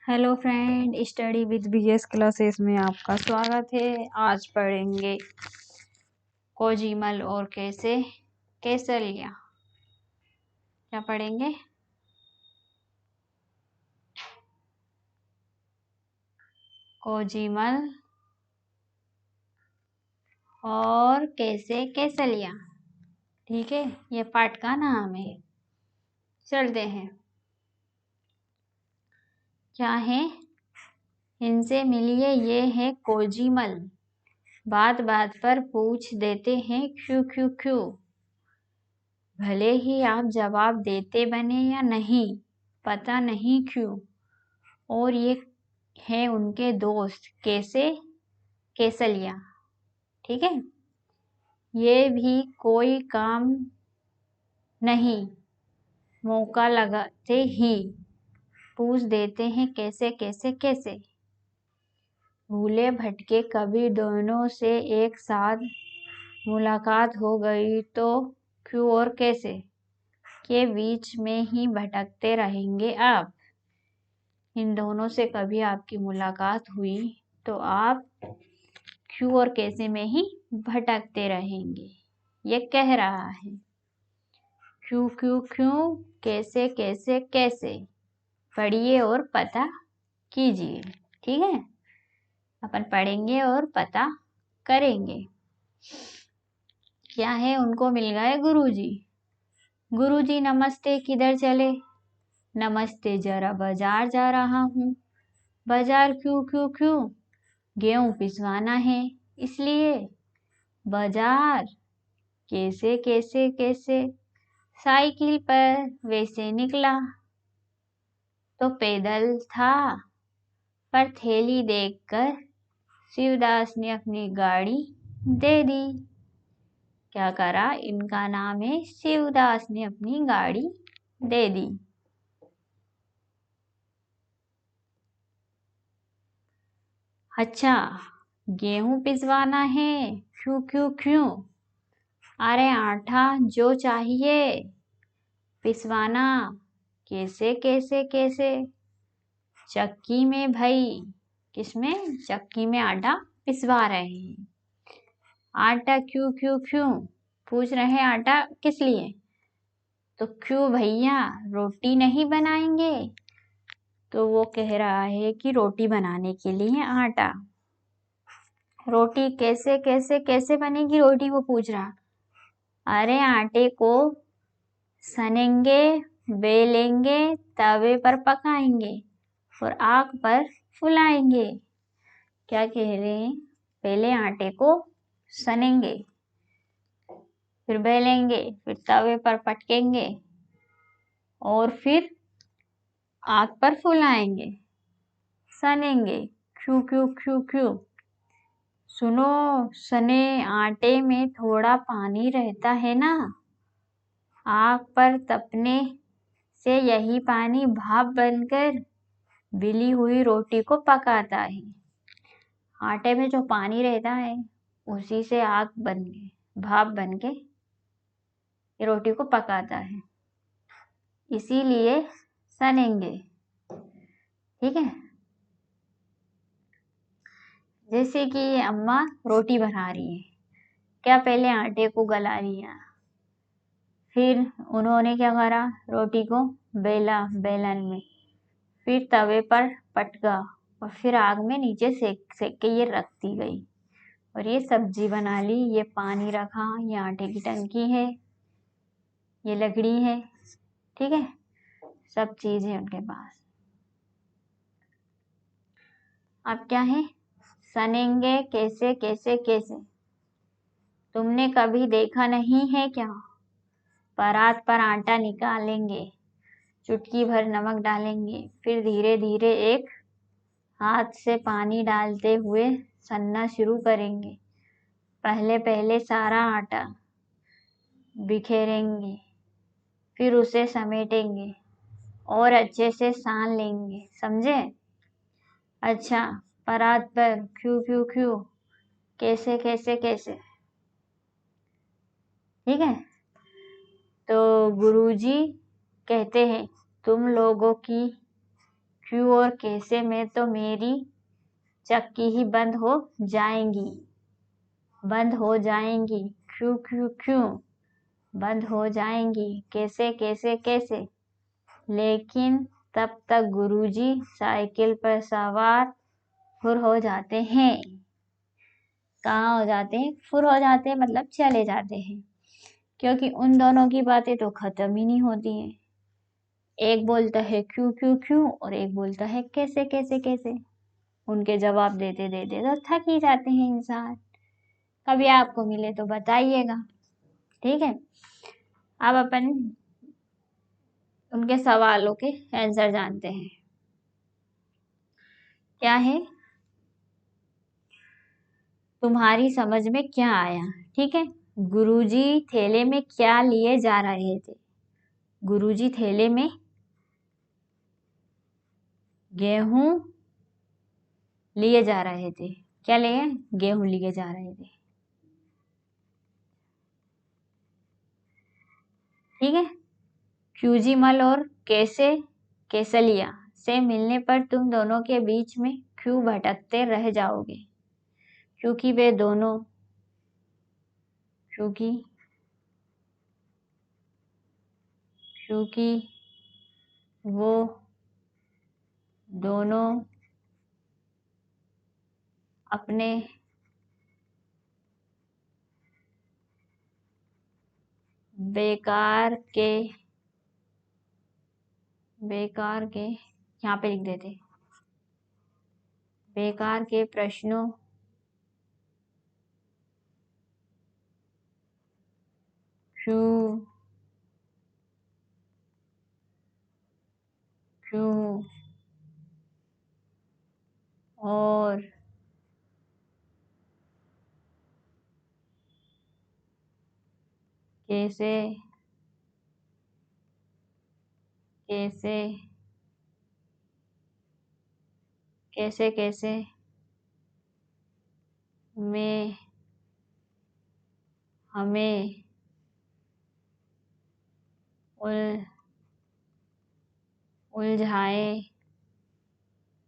Hello friend, study with BS classes में आपका स्वागत है। आज पढ़ेंगे कोजिमल और कैसलिया। क्या पढ़ेंगे? कोजिमल और कैसलिया। ठीक है, ये पाठ का नाम है। चलते हैं। क्या है? इनसे मिलिए, ये है कोजिमल। बात बात पर पूछ देते हैं क्यों क्यों क्यों। भले ही आप जवाब देते बने या नहीं, पता नहीं क्यों। और ये है उनके दोस्त कैसलिया। ठीक है, ये भी कोई काम नहीं, मौका लगाते ही पूछ देते हैं कैसे। भूले भटके कभी दोनों से एक साथ मुलाकात हो गई तो क्यों और कैसे के बीच में ही भटकते रहेंगे आप। इन दोनों से कभी आपकी मुलाकात हुई तो आप क्यों और कैसे में ही भटकते रहेंगे। ये कह रहा है क्यों क्यों क्यों, कैसे पढ़िए और पता कीजिए। ठीक है, अपन पढ़ेंगे और पता करेंगे। क्या है? उनको मिल गए गुरुजी। गुरुजी नमस्ते, किधर चले? नमस्ते, जरा बाजार जा रहा हूँ। बाजार क्यों? गेहूं पिसवाना है इसलिए। बाजार कैसे साइकिल पर वैसे निकला तो पैदल था, पर थैली देखकर शिवदास ने अपनी गाड़ी दे दी। क्या करा? इनका नाम है शिवदास ने अपनी गाड़ी दे दी। अच्छा, गेहूं पिसवाना है क्यों? अरे आटा जो चाहिए पिसवाना। कैसे चक्की में भाई। किसमें? चक्की में आटा पिसवा रहे हैं। आटा क्यों पूछ रहे हैं, आटा किस लिए? तो क्यों भैया, रोटी नहीं बनाएंगे? तो वो कह रहा है कि रोटी बनाने के लिए आटा। रोटी कैसे बनेगी रोटी, वो पूछ रहा। अरे आटे को सनेंगे, बेलेंगे, तवे पर पकाएंगे और आग पर फुलाएंगे। क्या कह रहे हैं? पहले आटे को सनेंगे, फिर बेलेंगे, फिर तवे पर पटकेंगे और फिर आग पर फुलाएंगे, सनेंगे। क्यों? सुनो, सने आटे में थोड़ा पानी रहता है ना, आग पर तपने से यही पानी भाप बनकर बिली हुई रोटी को पकाता है। आटे में जो पानी रहता है उसी से आग बन के, भाप बन के रोटी को पकाता है, इसीलिए सनेंगे। ठीक है, जैसे कि अम्मा रोटी बना रही है। क्या पहले आटे को गला लिया, फिर उन्होंने क्या करा? रोटी को बेला बेलन में, फिर तवे पर पटका और फिर आग में नीचे सेक के ये रख दी गई और ये सब्जी बना ली। ये पानी रखा, ये आटे की टंकी है, ये लकड़ी है। ठीक है, सब चीज है उनके पास। अब क्या है? सनेंगे कैसे तुमने कभी देखा नहीं है क्या? परात पर आटा निकालेंगे, चुटकी भर नमक डालेंगे, फिर धीरे धीरे एक हाथ से पानी डालते हुए सनना शुरू करेंगे। पहले सारा आटा बिखेरेंगे, फिर उसे समेटेंगे और अच्छे से सान लेंगे। समझे? अच्छा, परात पर क्यों कैसे। ठीक है, तो गुरुजी कहते हैं तुम लोगों की क्यों और कैसे में तो मेरी चक्की ही बंद हो जाएंगी, बंद हो जाएंगी। क्यों क्यों क्यों बंद हो जाएंगी, कैसे कैसे कैसे। लेकिन तब तक गुरुजी साइकिल पर सवार फुर हो जाते हैं। कहाँ हो जाते हैं? फुर हो जाते हैं, मतलब चले जाते हैं, क्योंकि उन दोनों की बातें तो खत्म ही नहीं होती हैं। एक बोलता है क्यों क्यों क्यों और एक बोलता है कैसे कैसे कैसे। उनके जवाब देते देते तो थक ही जाते हैं इंसान। कभी आपको मिले तो बताइएगा, ठीक है। अब अपन उनके सवालों के आंसर जानते हैं। क्या है? तुम्हारी समझ में क्या आया? ठीक है। गुरुजी थैले में क्या लिए जा रहे थे? गुरुजी थैले में गेहूं लिए जा रहे थे। क्या लिए? गेहूं लिए जा रहे थे। ठीक है। क्यूजीमल और कैसे केसलिया से मिलने पर तुम दोनों के बीच में क्यों भटकते रह जाओगे? क्योंकि वे दोनों क्योंकि क्योंकि वो दोनों अपने बेकार के यहाँ पे लिख देते, बेकार के प्रश्नों क्यों क्यों और कैसे कैसे कैसे कैसे में हमें उलझाए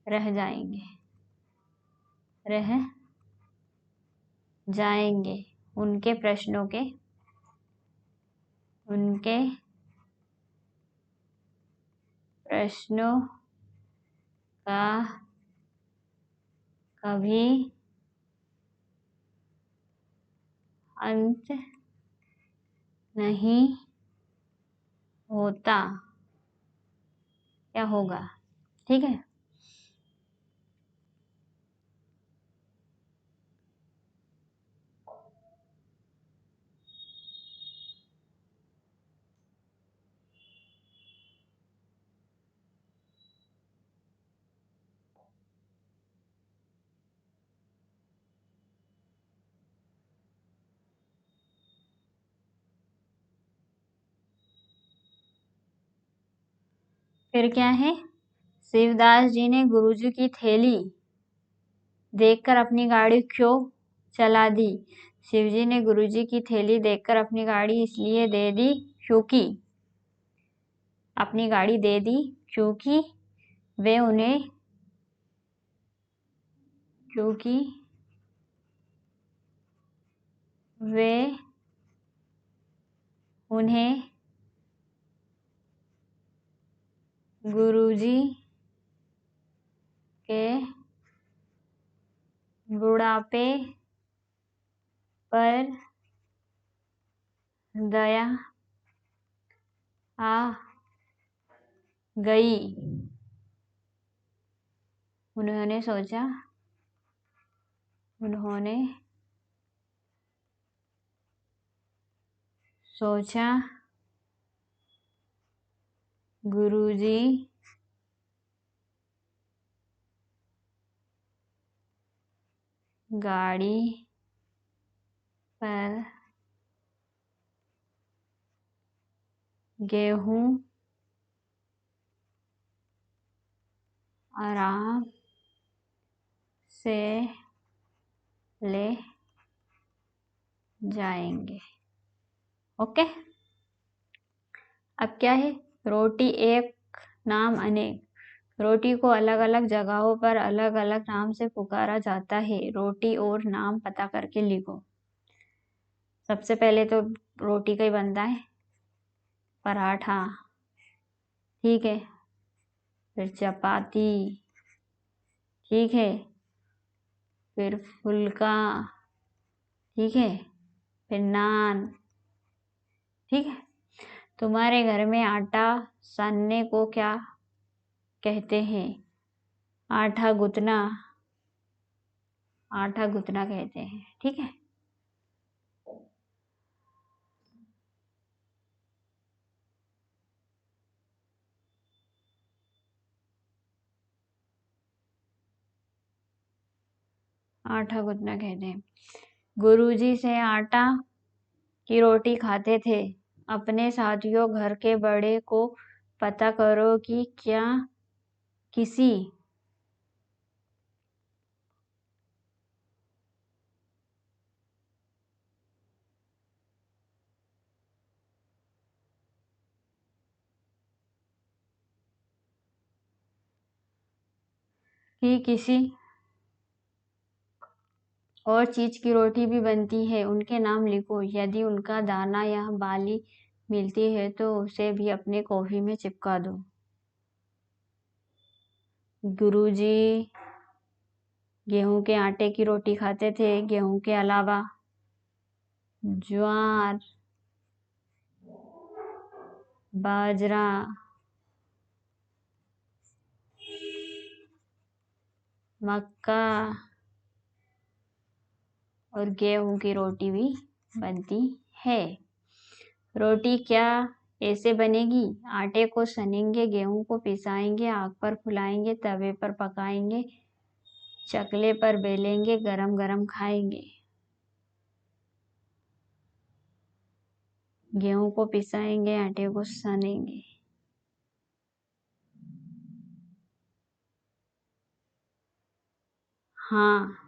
रह जाएंगे। उनके प्रश्नों का कभी अंत नहीं होता। क्या होगा? ठीक है। फिर क्या है? शिवदास जी ने गुरुजी की थैली देखकर अपनी गाड़ी क्यों चला दी? शिवजी ने गुरुजी की थैली देखकर अपनी गाड़ी इसलिए दे दी क्योंकि अपनी गाड़ी दे दी क्योंकि वे उन्हें क्योंकि वे उन्हें गुरुजी के बुढ़ापे पर दया आ गई। उन्होंने सोचा गुरुजी गाड़ी पर गेहूं आराम से ले जाएंगे। ओके। अब क्या है? रोटी एक नाम अनेक। रोटी को अलग अलग जगहों पर अलग अलग नाम से पुकारा जाता है। रोटी और नाम पता करके लिखो। सबसे पहले तो रोटी का ही बनता है, पराठा, ठीक है, फिर चपाती, ठीक है, फिर फुल्का, ठीक है, फिर नान, ठीक है। तुम्हारे घर में आटा सानने को क्या कहते हैं? आटा गूंथना, आटा गूंथना कहते हैं, ठीक है। आटा गूंथना कहते हैं। गुरुजी से आटा की रोटी खाते थे। अपने साथियों घर के बड़े को पता करो कि क्या किसी की किसी और चीज की रोटी भी बनती है, उनके नाम लिखो। यदि उनका दाना या बाली मिलती है तो उसे भी अपने कॉफी में चिपका दो। गुरुजी गेहूं के आटे की रोटी खाते थे। गेहूं के अलावा ज्वार, बाजरा, मक्का और गेहूं की रोटी भी बनती है। रोटी क्या ऐसे बनेगी? आटे को सनेंगे, गेहूं को पिसाएंगे, आग पर फुलाएंगे, तवे पर पकाएंगे, चकले पर बेलेंगे, गरम गरम खाएंगे। गेहूं को पिसाएंगे, आटे को सनेंगे। हाँ,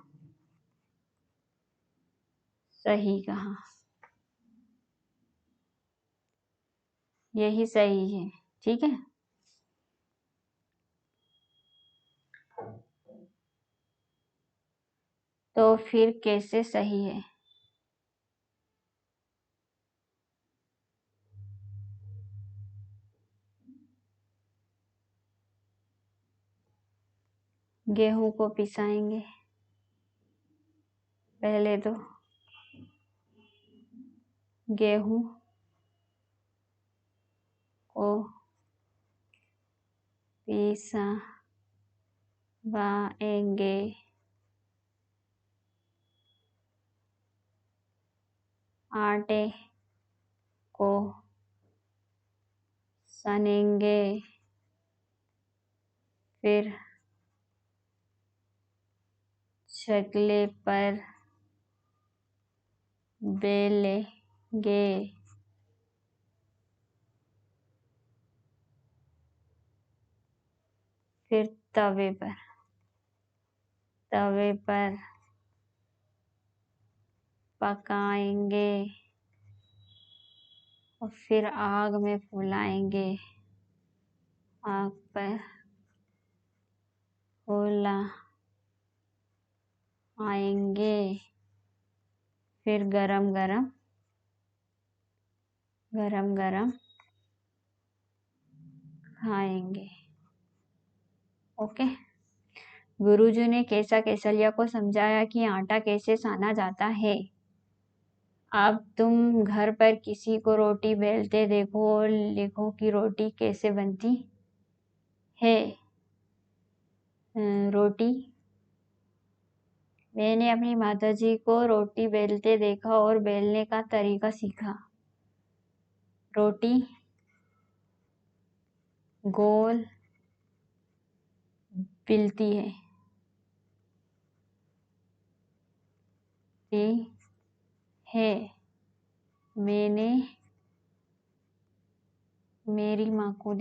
सही कहा, यही सही है, ठीक है। तो फिर कैसे सही है? गेहूं को पिसाएंगे, पहले तो गेहूं को पिसवाएंगे, आटे को सनेंगे, फिर चकले पर बेलेंगे, फिर तवे पर पकाएंगे और फिर आग में फुलाएंगे, आग पर फुलाएंगे, फिर गरम गरम खाएंगे। ओके। गुरुजी ने कैसा कैसलिया को समझाया कि आटा कैसे साना जाता है। अब तुम घर पर किसी को रोटी बेलते देखो और लिखो कि रोटी कैसे बनती है। रोटी, मैंने अपनी माताजी को रोटी बेलते देखा और बेलने का तरीका सीखा। रोटी गोल बिलती है। मैंने मेरी माँ को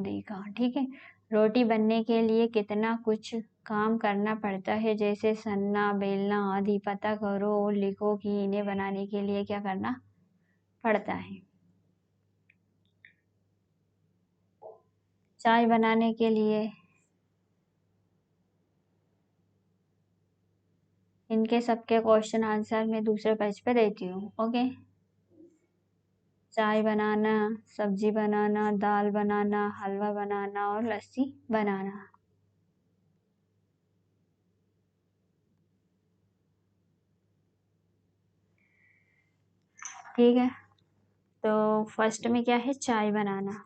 देखा, ठीक है। रोटी बनने के लिए कितना कुछ काम करना पड़ता है, जैसे सनना, बेलना आदि पता करो और लिखो कि इन्हें बनाने के लिए क्या करना पड़ता है। चाय बनाने के लिए इनके सबके क्वेश्चन आंसर मैं दूसरे पेज पे देती हूँ। ओके, चाय बनाना, सब्जी बनाना, दाल बनाना, हलवा बनाना और लस्सी बनाना। ठीक है, तो फर्स्ट में क्या है, चाय बनाना।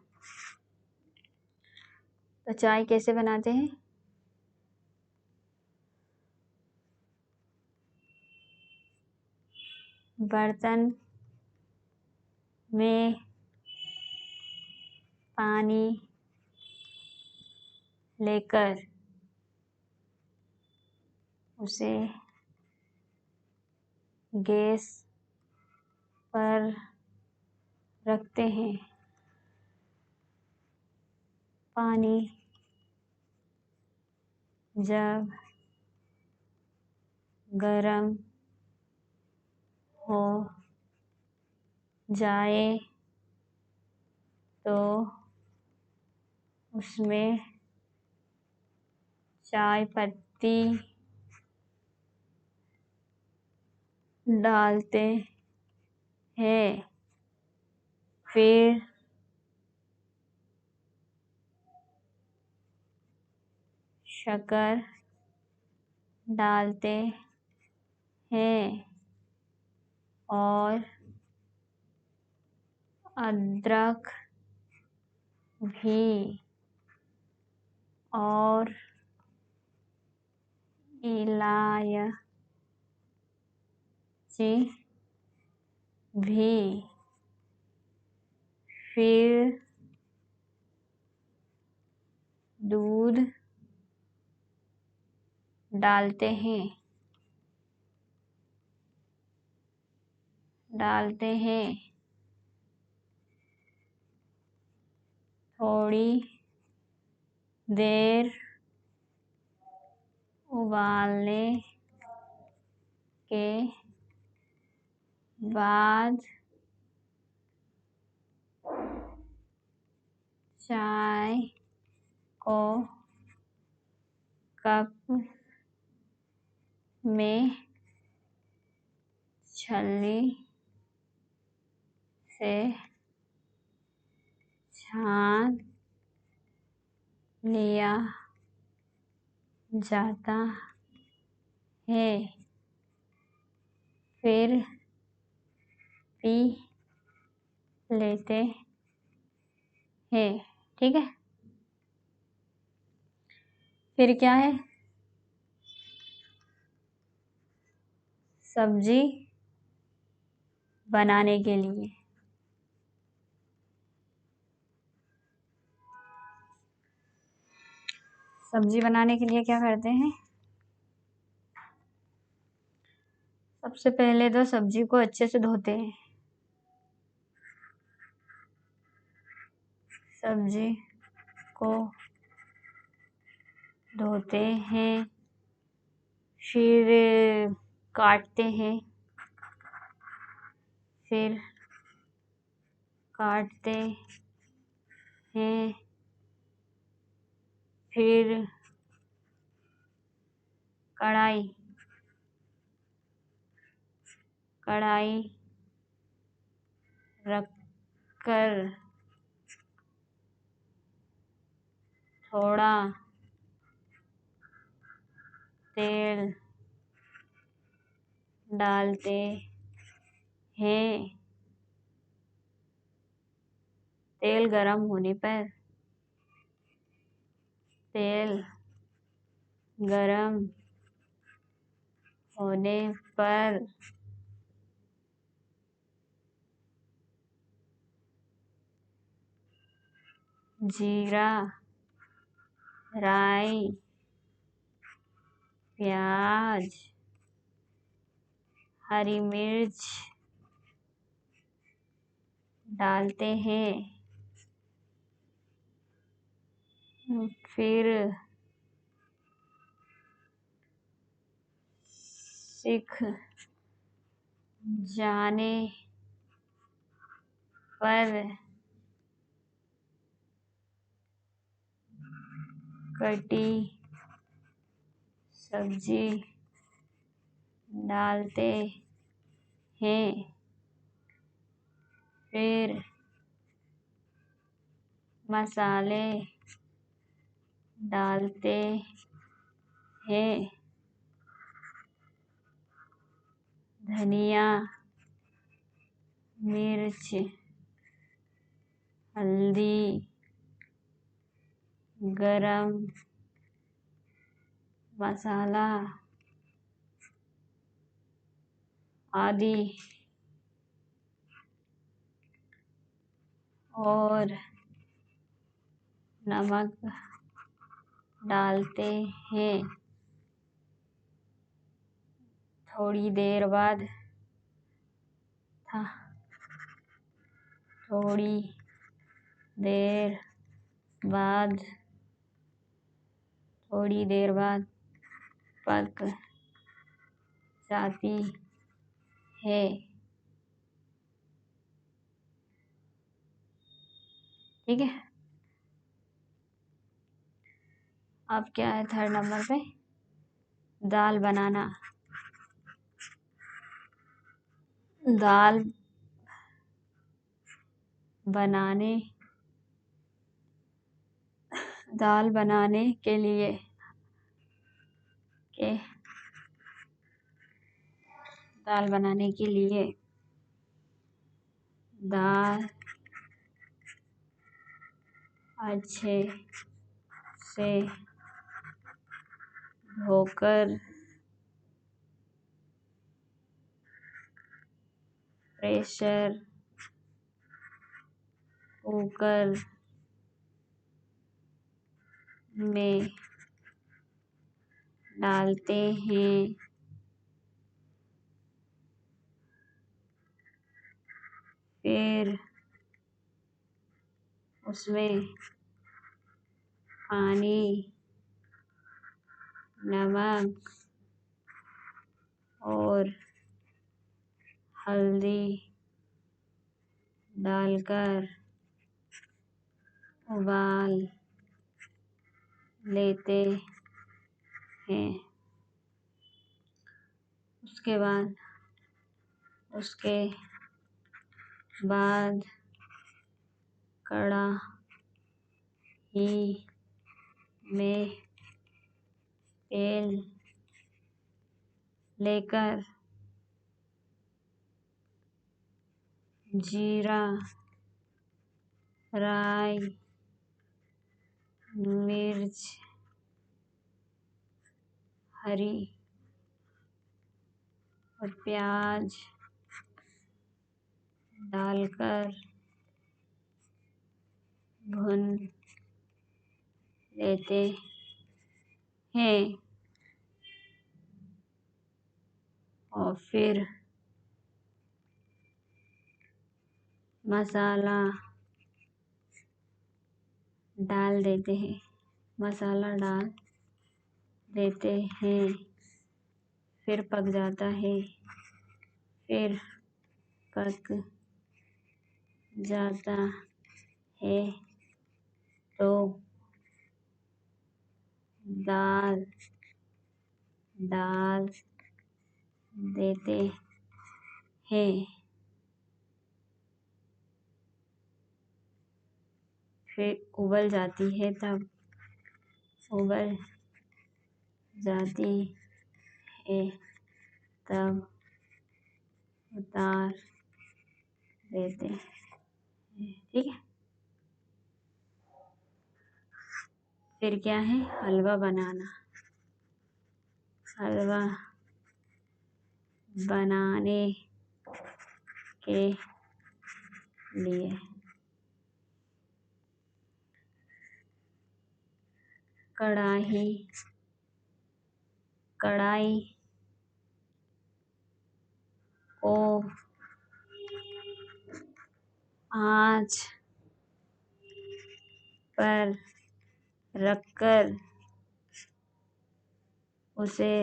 तो चाय कैसे बनाते हैं? बर्तन में पानी लेकर उसे गैस पर रखते हैं। पानी जब गरम हो जाए तो उसमें चाय पत्ती डालते हैं। फिर शक्कर डालते हैं और अदरक भी और इलायची भी। फिर दूध डालते हैं थोड़ी देर उबालने के बाद चाय को कप में छलनी से छान लिया जाता है। फिर पी लेते हैं। ठीक है, फिर क्या है, सब्जी बनाने के लिए क्या करते हैं? सबसे पहले तो सब्जी को अच्छे से धोते हैं। सब्जी को धोते हैं, फिर काटते हैं, फिर काटते हैं, फिर कढ़ाई रखकर थोड़ा तेल डालते हैं। तेल गरम होने पर जीरा, राई, प्याज, हरी मिर्च डालते हैं। फिर सिक जाने पर कटी सब्जी डालते हैं, फिर मसाले डालते हैं, धनिया, मिर्च, हल्दी, गरम मसाला आदि और नमक डालते हैं। थोड़ी देर बाद पक जाती है। ठीक है। अब क्या है थर्ड नंबर पे, दाल बनाना। दाल बनाने के लिए दाल अच्छे से धोकर प्रेशर कुकर में डालते हैं, फिर उसमें पानी, नमक और हल्दी डालकर उबाल लेते हैं। उसके बाद कढ़ाई में तेल लेकर जीरा, राई, मिर्च, हरी और प्याज डालकर भून लेते हैं और फिर मसाला डाल देते हैं, फिर पक जाता है। फिर पक जाता है तो दाल डाल देते हैं, फिर उबल जाती है तब उतार देते हैं। ठीक है। फिर क्या है, हलवा बनाना। हलवा बनाने के लिए कढ़ाई को आंच पर रखकर उसे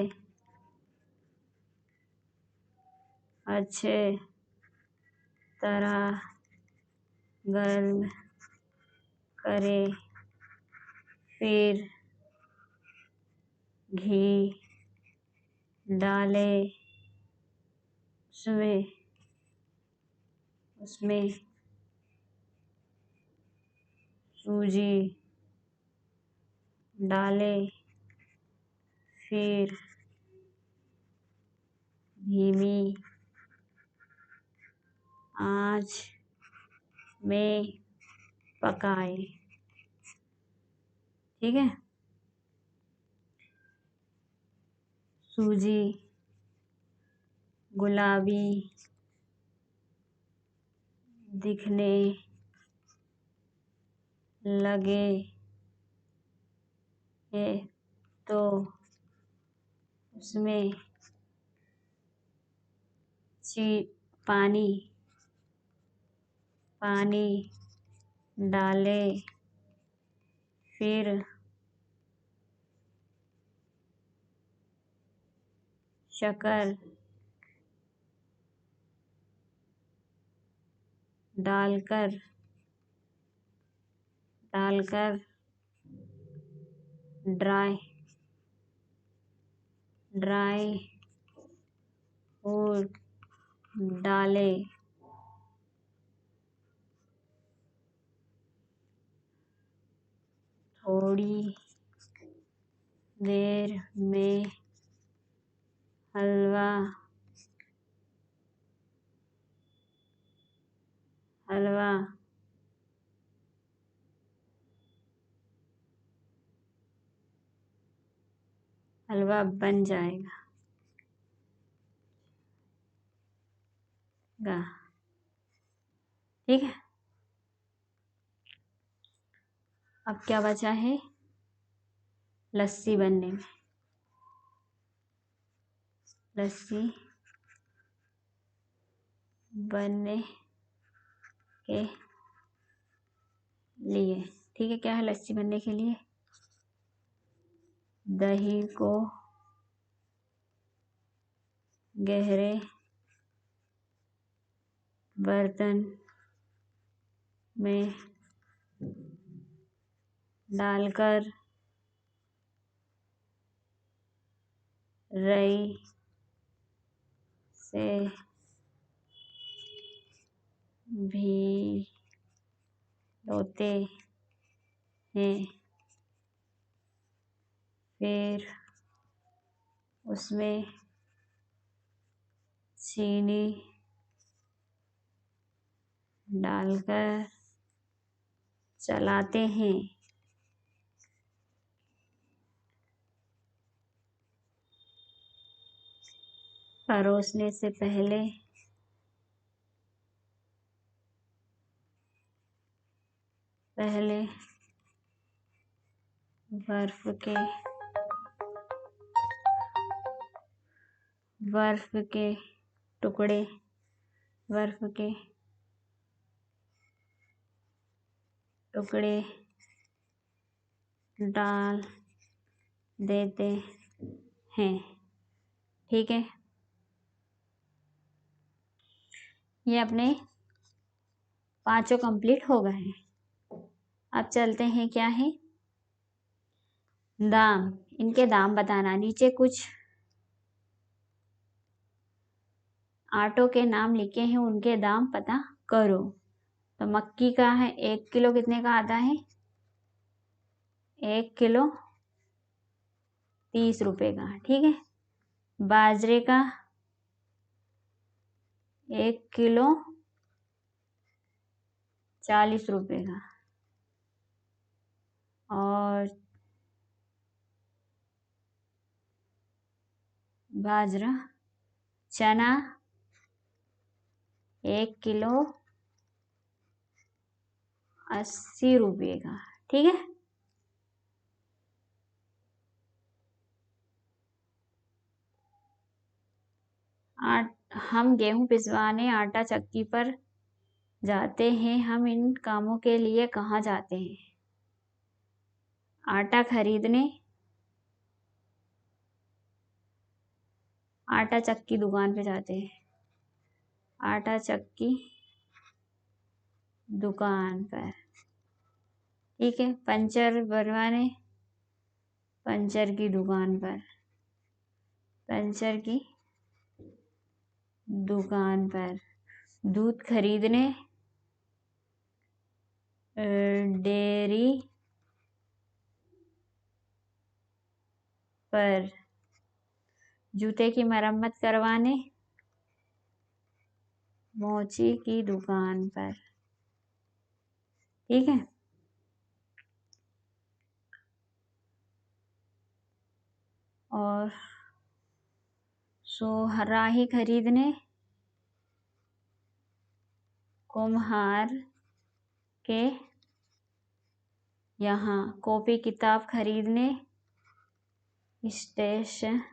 अच्छे तरह गर्म करें, फिर घी डाले, उसमें सूजी डाले, फिर धीमी आंच में पकाए। ठीक है। सूजी गुलाबी दिखने लगे है तो उसमें पानी डाले, फिर शक्कर डालकर ड्राई फ्रूट डाले, थोड़ी देर में हलवा बन जाएगा। ठीक है। अब क्या बचा है? लस्सी बनने में। लस्सी बनने के लिए, ठीक है, क्या है लस्सी बनने के लिए? दही को गहरे बर्तन में डालकर रई से भिगोते हैं, फिर उसमें चीनी डालकर चलाते हैं। परोसने से पहले बर्फ के टुकड़े डाल देते हैं। ठीक है। ये अपने 5 कंप्लीट हो गए हैं। अब चलते हैं, क्या है? दाम। इनके दाम बताना। नीचे कुछ आटों के नाम लिखे हैं, उनके दाम पता करो। तो मक्की का है 1 किलो कितने का आता है? 1 किलो 30 रुपए का। ठीक है। बाजरे का 1 किलो 40 रुपए का। और चना 1 किलो 80 रुपए का। ठीक है। हम गेहूं पिसवाने आटा चक्की पर जाते हैं। हम इन कामों के लिए कहाँ जाते हैं? आटा खरीदने, आटा चक्की दुकान पे जाते हैं। आटा चक्की दुकान पर। ठीक है। पंचर पंचर की दुकान पर, पंचर की दुकान पर। दूध खरीदने डेयरी पर। जूते की मरम्मत करवाने मोची की दुकान पर। ठीक है। और सोहराही खरीदने कुम्हार के यहाँ। कॉपी किताब खरीदने स्टेशनरी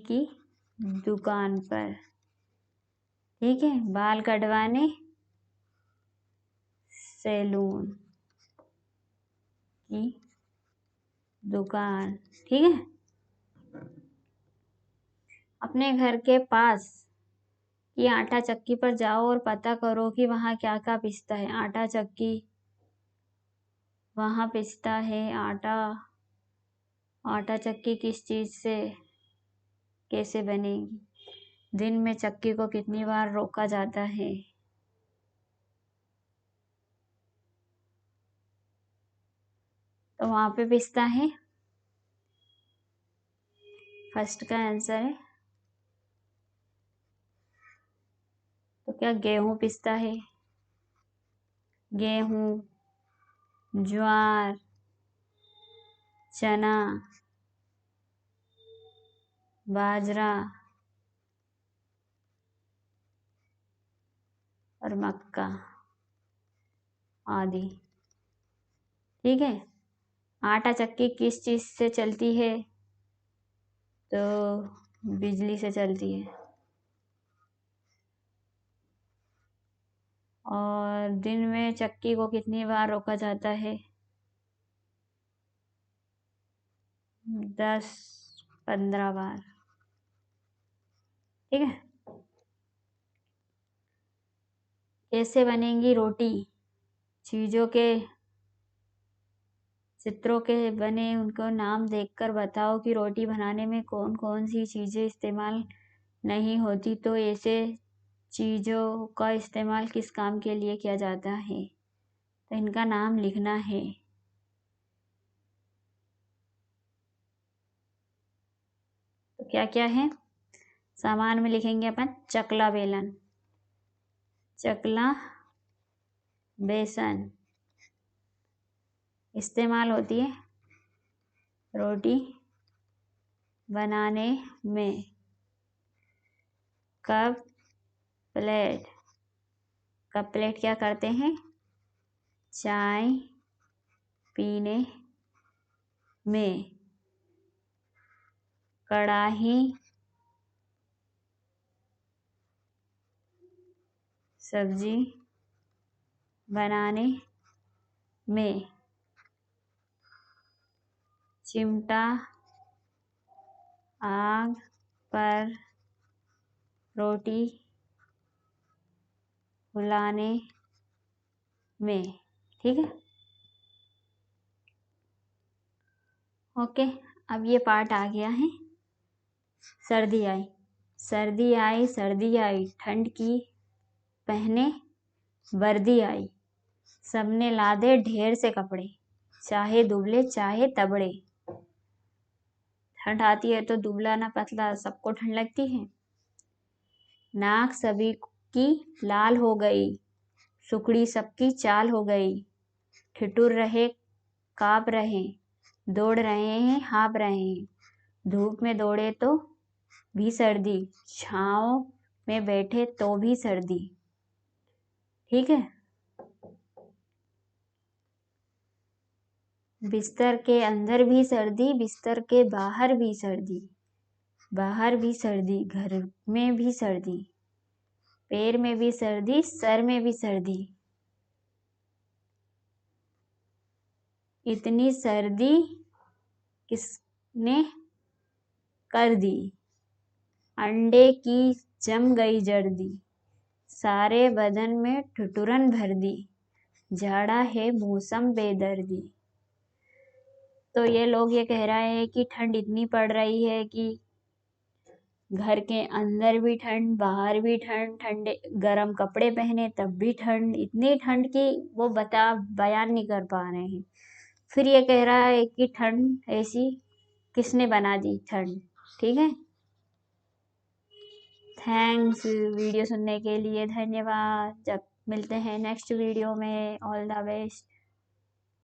की दुकान पर। ठीक है। बाल कटवाने सैलून की दुकान। ठीक है। अपने घर के पास की आटा चक्की पर जाओ और पता करो कि वहाँ क्या क्या पिसता है। आटा चक्की वहाँ पिसता है आटा। आटा चक्की किस चीज से कैसे बनेगी? दिन में चक्की को कितनी बार रोका जाता है? तो वहां पे पिसता है। फर्स्ट का आंसर है। तो क्या गेहूं पिसता है? गेहूं, ज्वार, चना, बाजरा और मक्का आदि। ठीक है। आटा चक्की किस चीज से चलती है? तो बिजली से चलती है। और दिन में चक्की को कितनी बार रोका जाता है? 10-15 बार। ठीक है। कैसे बनेगी रोटी? चीजों के चित्रों के बने उनको नाम देखकर बताओ कि रोटी बनाने में कौन कौन सी चीजें इस्तेमाल नहीं होती। तो ऐसे चीजों का इस्तेमाल किस काम के लिए किया जाता है? तो इनका नाम लिखना है। तो क्या क्या है? सामान में लिखेंगे अपन चकला बेलन, चकला बेसन इस्तेमाल होती है रोटी बनाने में। कप प्लेट, कप प्लेट क्या करते हैं? चाय पीने में। कढ़ाई सब्जी बनाने में। चिमटा आग पर रोटी फुलाने में। ठीक है। ओके। अब ये पार्ट आ गया है। सर्दी आई, सर्दी आई, सर्दी आई, ठंड की पहने वर्दी आई। सबने लादे ढेर से कपड़े, चाहे दुबले चाहे तबड़े। ठंड आती है तो दुबला ना पतला सबको ठंड लगती है। नाक सभी की लाल हो गई, सुकड़ी सबकी चाल हो गई। ठिठुर रहे काँप रहे, दौड़ रहे हैं हाँप रहे हैं। धूप में दौड़े तो भी सर्दी, छाँव में बैठे तो भी सर्दी। ठीक है। बिस्तर के अंदर भी सर्दी, बिस्तर के बाहर भी सर्दी, बाहर भी सर्दी, घर में भी सर्दी, पैर में भी सर्दी, सर में भी सर्दी। इतनी सर्दी किसने कर दी? अंडे की जम गई जर्दी, सारे बदन में ठिठुरन भर दी। झाड़ा है मौसम बेदर्दी। तो ये लोग ये कह रहे हैं कि ठंड इतनी पड़ रही है कि घर के अंदर भी ठंड, बाहर भी ठंड, ठंडे गरम कपड़े पहने तब भी ठंड, इतनी ठंड की वो बयान नहीं कर पा रहे हैं। फिर ये कह रहा है कि ठंड ऐसी किसने बना दी ठंड। ठीक है, थैंक्स वीडियो सुनने के लिए, धन्यवाद। जब मिलते हैं नेक्स्ट वीडियो में, ऑल द बेस्ट।